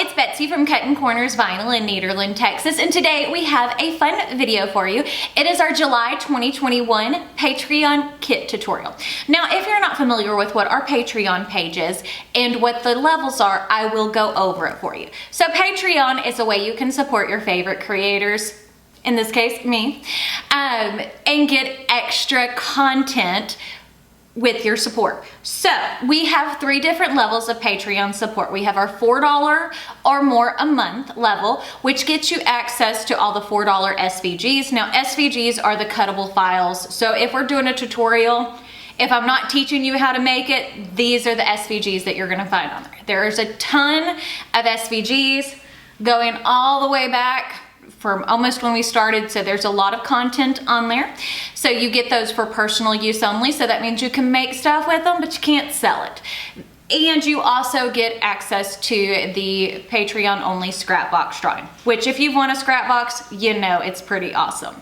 it's Betsy from Cuttin Corners Vinyl in Nederland, Texas, and today we have a fun video for you. It is our July 2021 Patreon kit tutorial. Now, if you're not familiar with what our Patreon page is and what the levels are, I will go over it for you. So Patreon is a way you can support your favorite creators, in this case, me, and get extra content with your support. So we have 3 different levels of Patreon support. We have our $4 or more a month level, which gets you access to all the $4 SVGs. Now, SVGs are the cuttable files. So if we're doing a tutorial, if I'm not teaching you how to make it, these are the SVGs that you're gonna find on there. There's a ton of SVGs going all the way back from almost when we started, so there's a lot of content on there. So you get those for personal use only, so that means you can make stuff with them, but you can't sell it. And you also get access to the Patreon only scrap box drawing, which if you've won a scrap box, you know it's pretty awesome.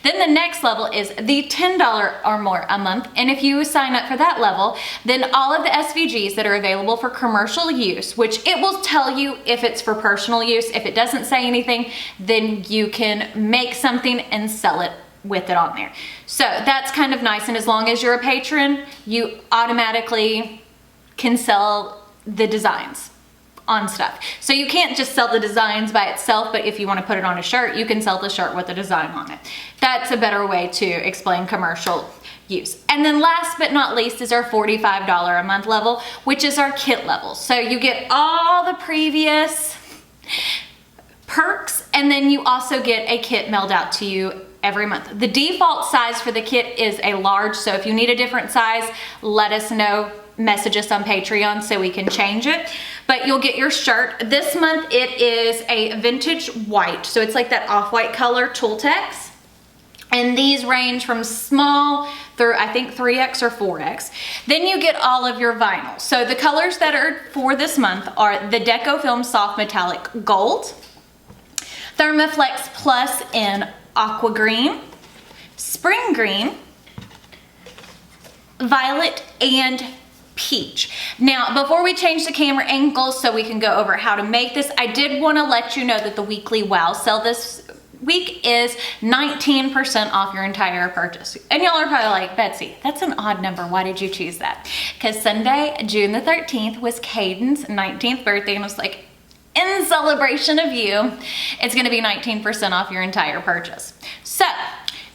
Then the next level is the $10 or more a month. And if you sign up for that level, then all of the SVGs that are available for commercial use, which it will tell you if it's for personal use. If it doesn't say anything, then you can make something and sell it with it on there. So that's kind of nice. And as long as you're a patron, you automatically can sell the designs on stuff. So you can't just sell the designs by itself, but if you want to put it on a shirt, you can sell the shirt with a design on it. That's a better way to explain commercial use. And then last but not least is our $45 a month level, which is our kit level. So you get all the previous perks, and then you also get a kit mailed out to you every month. The default size for the kit is a large, so if you need a different size, let us know. Message us on Patreon so we can change it. But you'll get your shirt. This month it is a vintage white, so it's like that off-white color Tultex. And these range from small through I think 3X or 4X. Then you get all of your vinyl. So the colors that are for this month are the Deco Film Soft Metallic Gold, Thermaflex Plus in Aqua Green, Spring Green, Violet, and Peach. Now, before we change the camera angle so we can go over how to make this, I did want to let you know that the weekly wow sale this week is 19% off your entire purchase. And y'all are probably like, Betsy, that's an odd number. Why did you choose that? Because Sunday, June the 13th was Caden's 19th birthday, and I was like, in celebration of you, it's going to be 19% off your entire purchase. So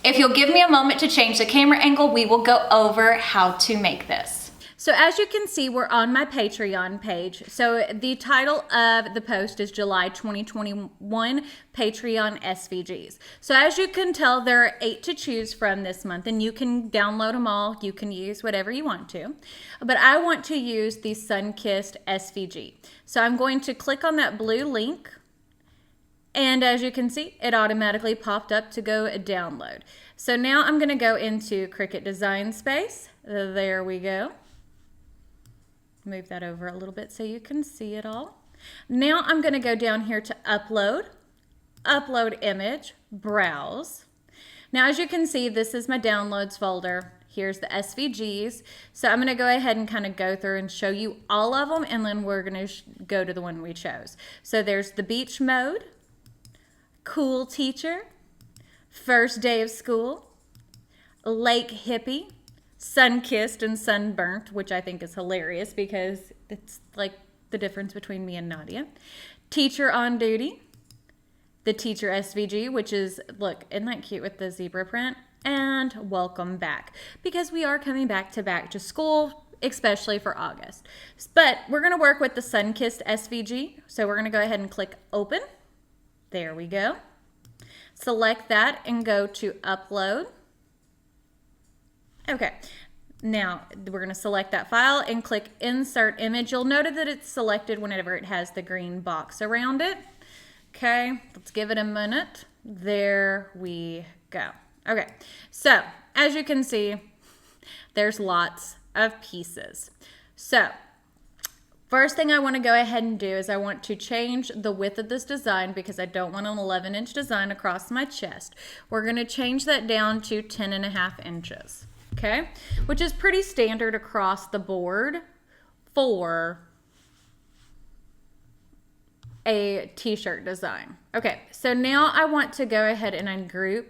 if you'll give me a moment to change the camera angle, we will go over how to make this. So as you can see, we're on my Patreon page. So the title of the post is July 2021 Patreon SVGs. So as you can tell, there are 8 to choose from this month, and you can download them all. You can use whatever you want to. But I want to use the Sun-Kissed SVG. So I'm going to click on that blue link. And as you can see, it automatically popped up to go download. So now I'm going to go into Cricut Design Space. There we go. Move that over a little bit so you can see it all. Now I'm going to go down here to upload, upload image, browse. Now as you can see, this is my downloads folder. Here's the SVGs. So I'm going to go ahead and kind of go through and show you all of them, and then we're going to go to the one we chose. So there's the beach mode, cool teacher, first day of school, lake hippie, sun-kissed and sunburnt, which I think is hilarious because it's like the difference between me and Nadia. Teacher on duty, the teacher SVG, which is, look, isn't that cute with the zebra print? And welcome back, because we are coming back to school, especially for August. But we're going to work with the sun-kissed SVG, so we're going to go ahead and click open. There we go. Select that and go to upload. Okay, now we're going to select that file and click insert image. You'll notice that it's selected whenever it has the green box around it. Okay, let's give it a minute. There we go. Okay, so as you can see, there's lots of pieces. So first thing I want to go ahead and do is I want to change the width of this design because I don't want an 11-inch design across my chest. We're going to change that down to 10.5 inches. Okay, which is pretty standard across the board for a t-shirt design. Okay, so now I want to go ahead and ungroup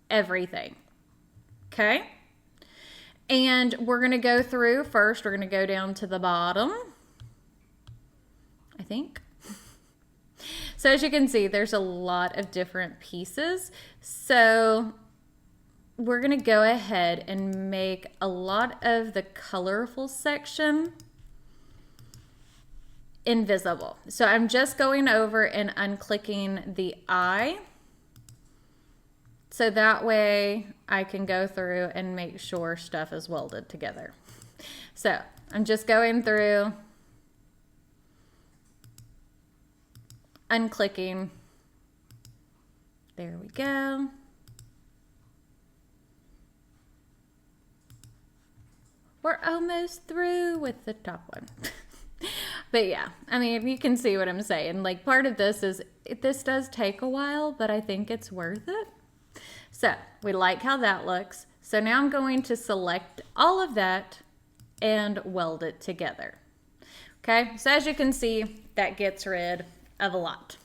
everything. Okay, and we're going to go through first. We're going to go down to the bottom, I think. So as you can see, there's a lot of different pieces. So we're going to go ahead and make a lot of the colorful section invisible. So I'm just going over and unclicking the eye. So that way I can go through and make sure stuff is welded together. So I'm just going through, unclicking. There we go. We're almost through with the top one. But yeah, I mean, you can see what I'm saying. Like, part of this is, this does take a while, but I think it's worth it. So we like how that looks. So now I'm going to select all of that and weld it together. Okay, so as you can see, that gets rid of a lot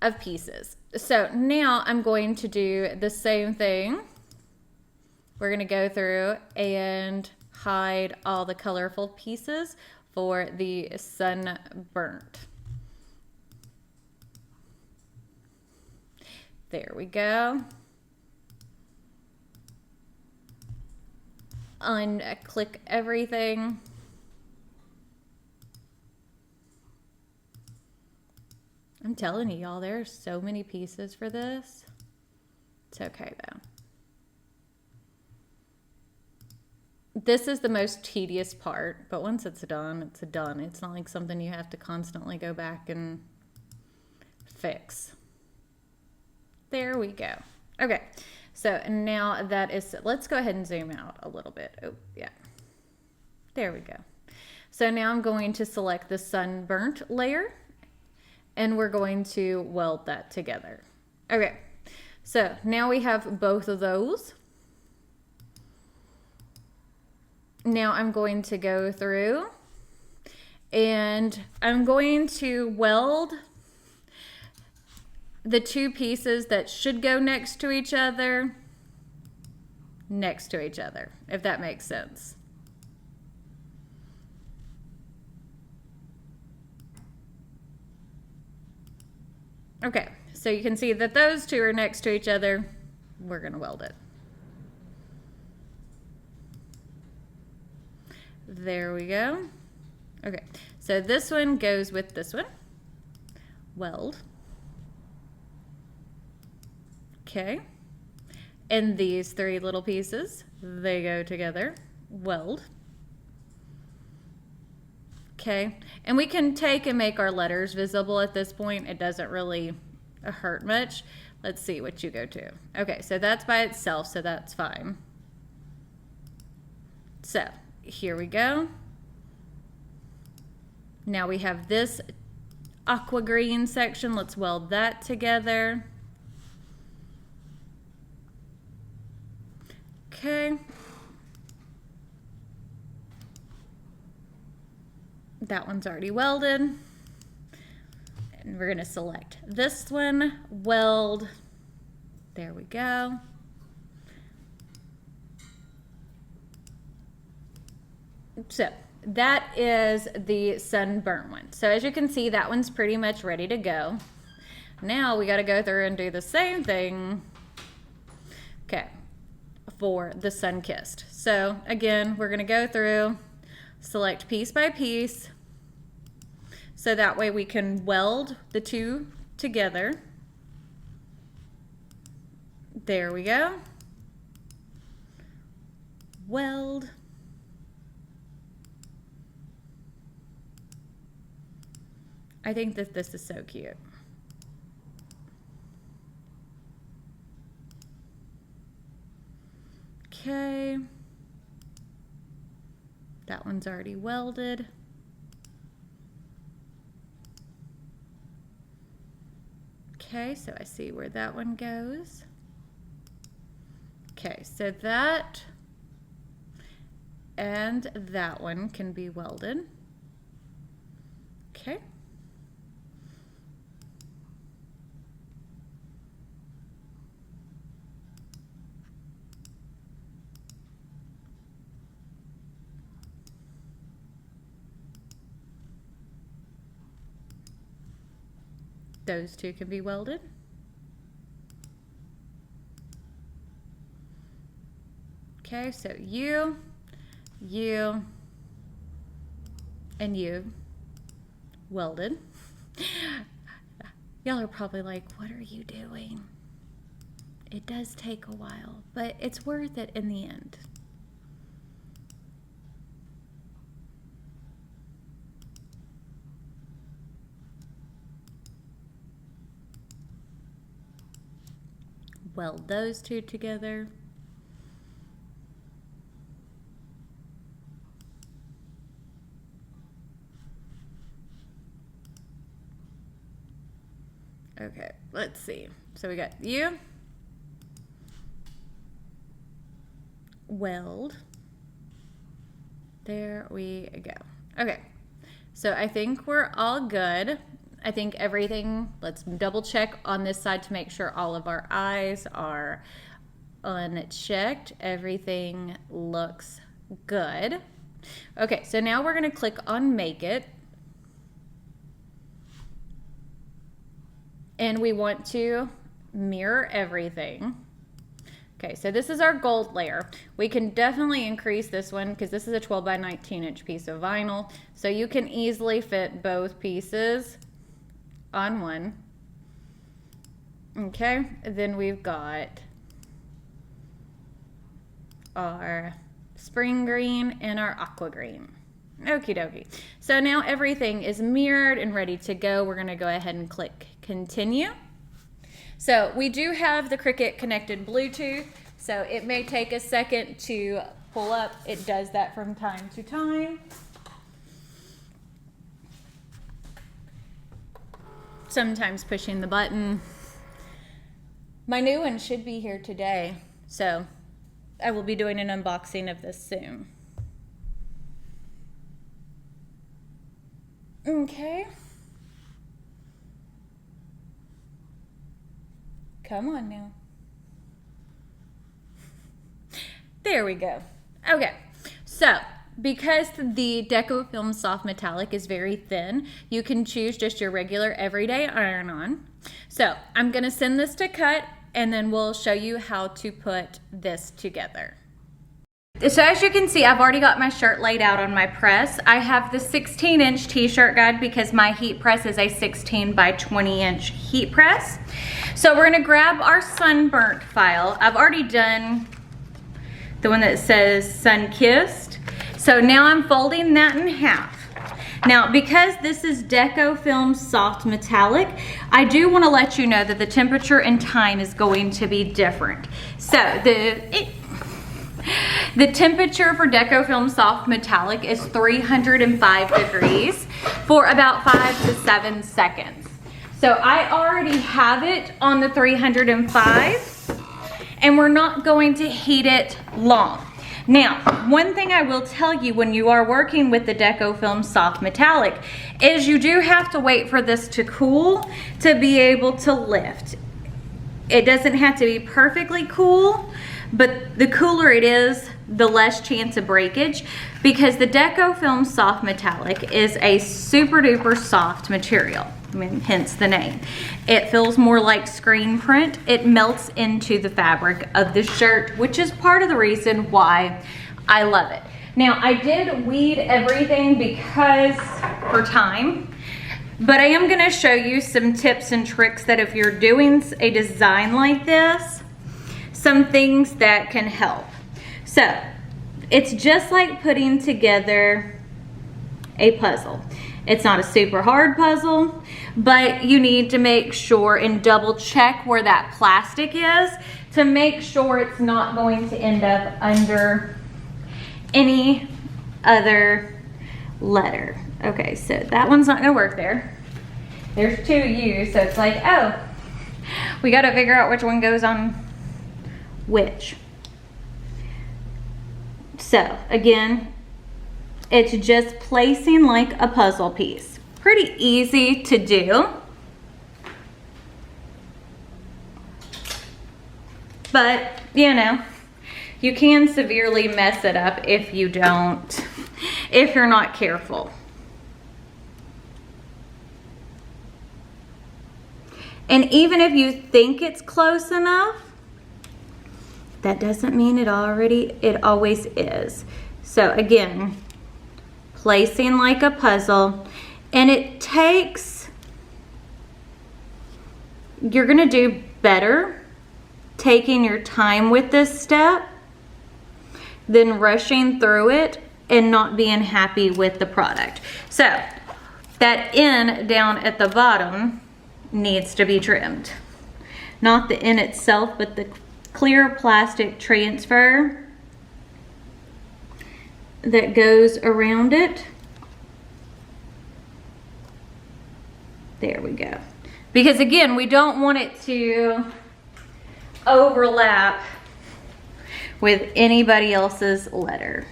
of pieces. So now I'm going to do the same thing. We're going to go through and hide all the colorful pieces for the sunburnt. There we go. Unclick everything. I'm telling you, y'all, there are so many pieces for this. It's okay though. This is the most tedious part, but once it's done, it's done. It's not like something you have to constantly go back and fix. There we go. Okay, so now that is, let's go ahead and zoom out a little bit. Oh, yeah. There we go. So now I'm going to select the sunburnt layer, and we're going to weld that together. Okay, so now we have both of those. Now I'm going to go through and I'm going to weld the two pieces that should go next to each other, if that makes sense. Okay, so you can see that those two are next to each other. We're going to weld it. There we go. Okay, so this one goes with this one. Weld. Okay, and these three little pieces, they go together. Weld. Okay, and we can take and make our letters visible at this point. It doesn't really hurt much. Let's see what you go to. Okay, so that's by itself, so that's fine. So here we go. Now we have this aqua green section. Let's weld that together. Okay. That one's already welded. And we're going to select this one, weld. There we go. So that is the sunburnt one. So as you can see, that one's pretty much ready to go. Now we got to go through and do the same thing. Okay, for the sun-kissed. So again, we're going to go through, select piece by piece, so that way we can weld the two together. There we go. Weld. I think that this is so cute. Okay. That one's already welded. Okay, so I see where that one goes. Okay, so that and that one can be welded. Okay. Those two can be welded. Okay, so you, and you welded. Y'all are probably like, what are you doing? It does take a while, but it's worth it in the end. Weld those two together. Okay, let's see. So we got you, weld. There we go. Okay, so I think we're all good. I think everything, let's double check on this side to make sure all of our eyes are unchecked. Everything looks good. Okay, so now we're gonna click on Make It. And we want to mirror everything. Okay, so this is our gold layer. We can definitely increase this one because this is a 12 by 19 inch piece of vinyl. So you can easily fit both pieces on one. Okay, then we've got our spring green and our aqua green. Okie dokie. So now everything is mirrored and ready to go. We're gonna go ahead and click continue. So we do have the Cricut connected Bluetooth, so it may take a second to pull up. It does that from time to time. Sometimes pushing the button. My new one should be here today, so I will be doing an unboxing of this soon. Okay. Come on now. There we go. Okay, so because the Deco Film Soft Metallic is very thin, you can choose just your regular everyday iron-on. So I'm gonna send this to cut and then we'll show you how to put this together. So as you can see, I've already got my shirt laid out on my press. I have the 16-inch t-shirt guide because my heat press is a 16 by 20-inch heat press. So we're gonna grab our sunburnt file. I've already done the one that says sun-kissed. So now I'm folding that in half. Now, because this is Deco Film Soft Metallic, I do want to let you know that the temperature and time is going to be different. So the temperature for Deco Film Soft Metallic is 305 degrees for about 5 to 7 seconds. So I already have it on the 305 and we're not going to heat it long. Now, one thing I will tell you when you are working with the Deco Film Soft Metallic is you do have to wait for this to cool to be able to lift. It doesn't have to be perfectly cool, but the cooler it is, the less chance of breakage, because the Deco Film Soft Metallic is a super duper soft material. I mean, hence the name. It feels more like screen print. It melts into the fabric of the shirt, which is part of the reason why I love it. Now, I did weed everything because for time, but I am gonna show you some tips and tricks that if you're doing a design like this, some things that can help. So, it's just like putting together a puzzle. It's not a super hard puzzle, but you need to make sure and double check where that plastic is to make sure it's not going to end up under any other letter. Okay, so that one's not gonna work there. There's two U's, so it's like, oh, we gotta figure out which one goes on which. So again, it's just placing like a puzzle piece. Pretty easy to do. But, you know, you can severely mess it up if you don't, if you're not careful. And even if you think it's close enough, that doesn't mean it always is. So again, placing like a puzzle, and it takes, you're gonna do better taking your time with this step than rushing through it and not being happy with the product. So that end down at the bottom needs to be trimmed. Not the end itself, but the clear plastic transfer that goes around it. There we go. Because again, we don't want it to overlap with anybody else's letter.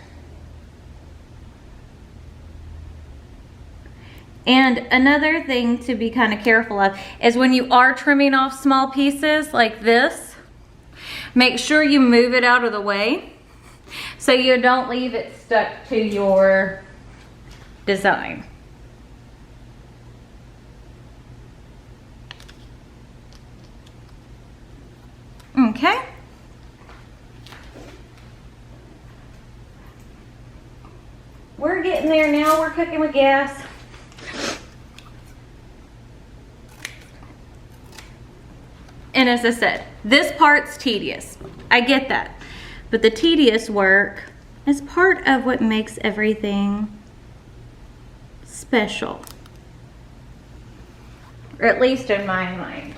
And another thing to be kind of careful of is when you are trimming off small pieces like this, make sure you move it out of the way so you don't leave it stuck to your design. Okay. We're getting there now. We're cooking with gas. And as I said, this part's tedious. I get that. But the tedious work is part of what makes everything special. Or at least in my mind.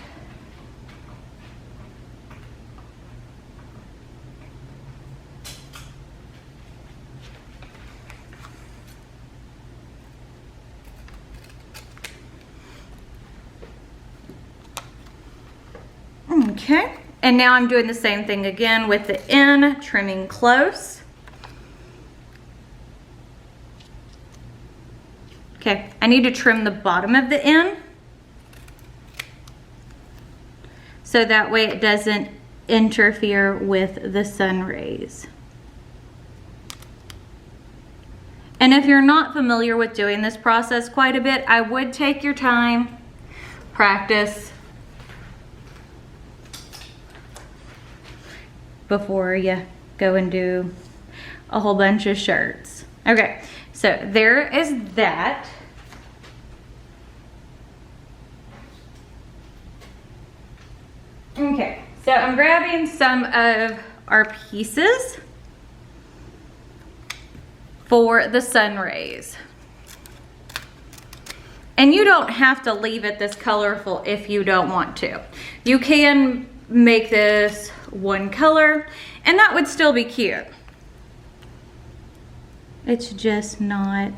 Okay, and now I'm doing the same thing again with the end, trimming close. Okay, I need to trim the bottom of the end so that way it doesn't interfere with the sun rays. And if you're not familiar with doing this process quite a bit, I would take your time, practice, before you go and do a whole bunch of shirts. Okay, so there is that. Okay, so I'm grabbing some of our pieces for the sun rays. And you don't have to leave it this colorful if you don't want to. You can make this one color and that would still be cute. It's just not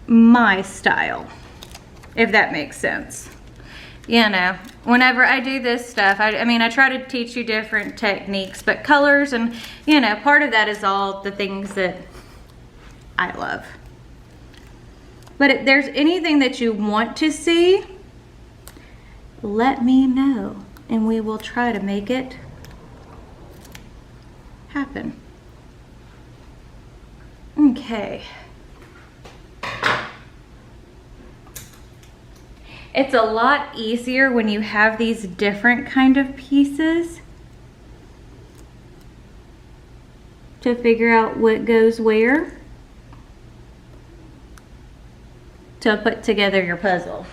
my style, if that makes sense. You know, whenever I do this stuff, I mean, I try to teach you different techniques, but colors and, you know, part of that is all the things that I love. But if there's anything that you want to see, let me know and we will try to make it happen. Okay. It's a lot easier when you have these different kind of pieces to figure out what goes where to put together your puzzle.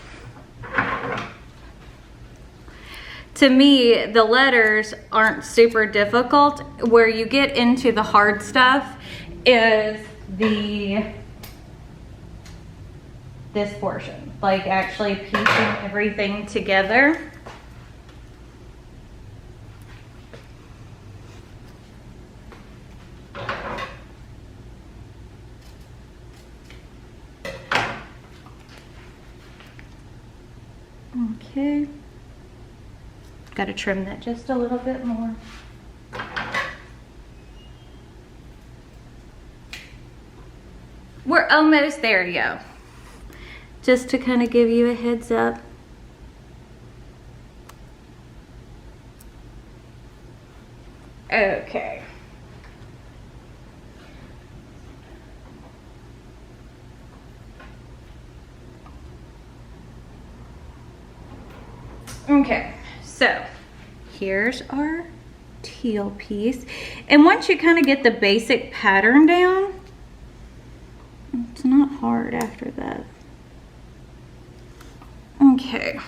To me, the letters aren't super difficult. Where you get into the hard stuff is this portion, like actually piecing everything together. Okay. Got to trim that just a little bit more. We're almost there, yo. Just to kind of give you a heads up. Okay. Okay, so here's our teal piece. And once you kind of get the basic pattern down, it's not hard after that. Okay.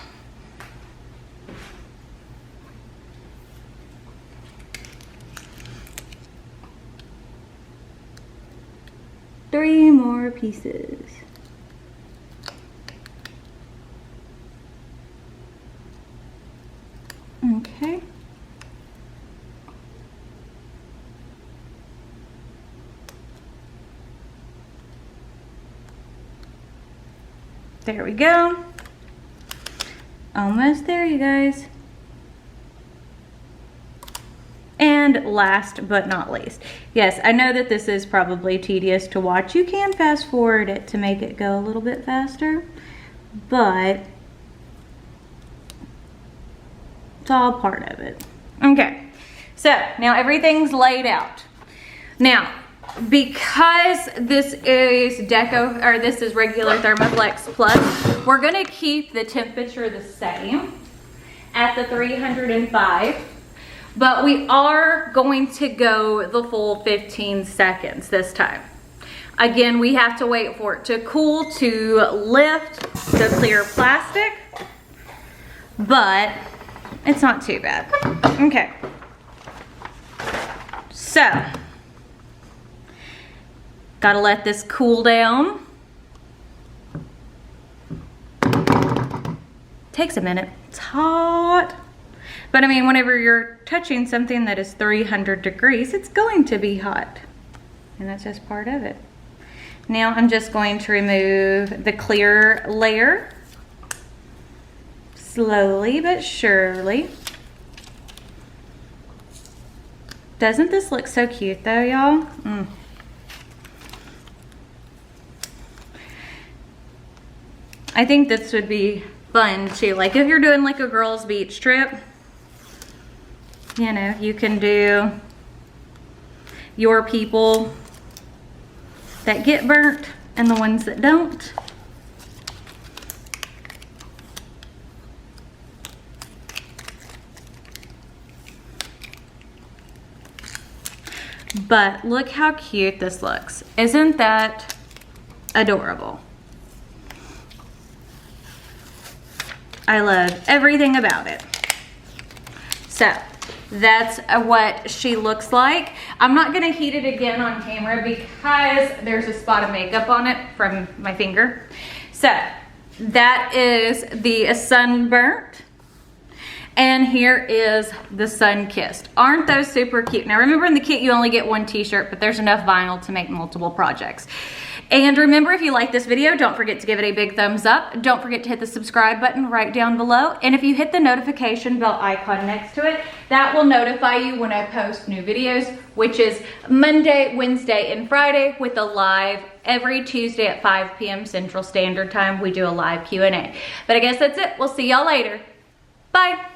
Three more pieces. Okay. There we go. Almost there, you guys. And last but not least, yes, I know that this is probably tedious to watch. You can fast forward it to make it go a little bit faster, but it's all part of it. Okay, so now everything's laid out. Now, because this is Deco, or this is regular Thermoflex Plus, we're gonna keep the temperature the same at the 305, but we are going to go the full 15 seconds this time. Again, we have to wait for it to cool to lift the clear plastic, but it's not too bad. Okay, so gotta let this cool down. Takes a minute. It's hot. But I mean, whenever you're touching something that is 300 degrees, it's going to be hot. And that's just part of it. Now I'm just going to remove the clear layer. Slowly but surely. Doesn't this look so cute though, y'all? I think this would be fun too. Like if you're doing like a girls' beach trip, you know, you can do your people that get burnt and the ones that don't. But look how cute this looks. Isn't that adorable? I love everything about it. So that's what she looks like. I'm not gonna heat it again on camera because there's a spot of makeup on it from my finger. So that is the sunburnt. And here is the sun-kissed. Aren't those super cute? Now remember in the kit you only get one t-shirt, but there's enough vinyl to make multiple projects. And remember, if you like this video, don't forget to give it a big thumbs up. Don't forget to hit the subscribe button right down below. And if you hit the notification bell icon next to it, that will notify you when I post new videos, which is Monday, Wednesday, and Friday with a live every Tuesday at 5 p.m. Central Standard Time. We do a live Q&A. But I guess that's it. We'll see y'all later. Bye.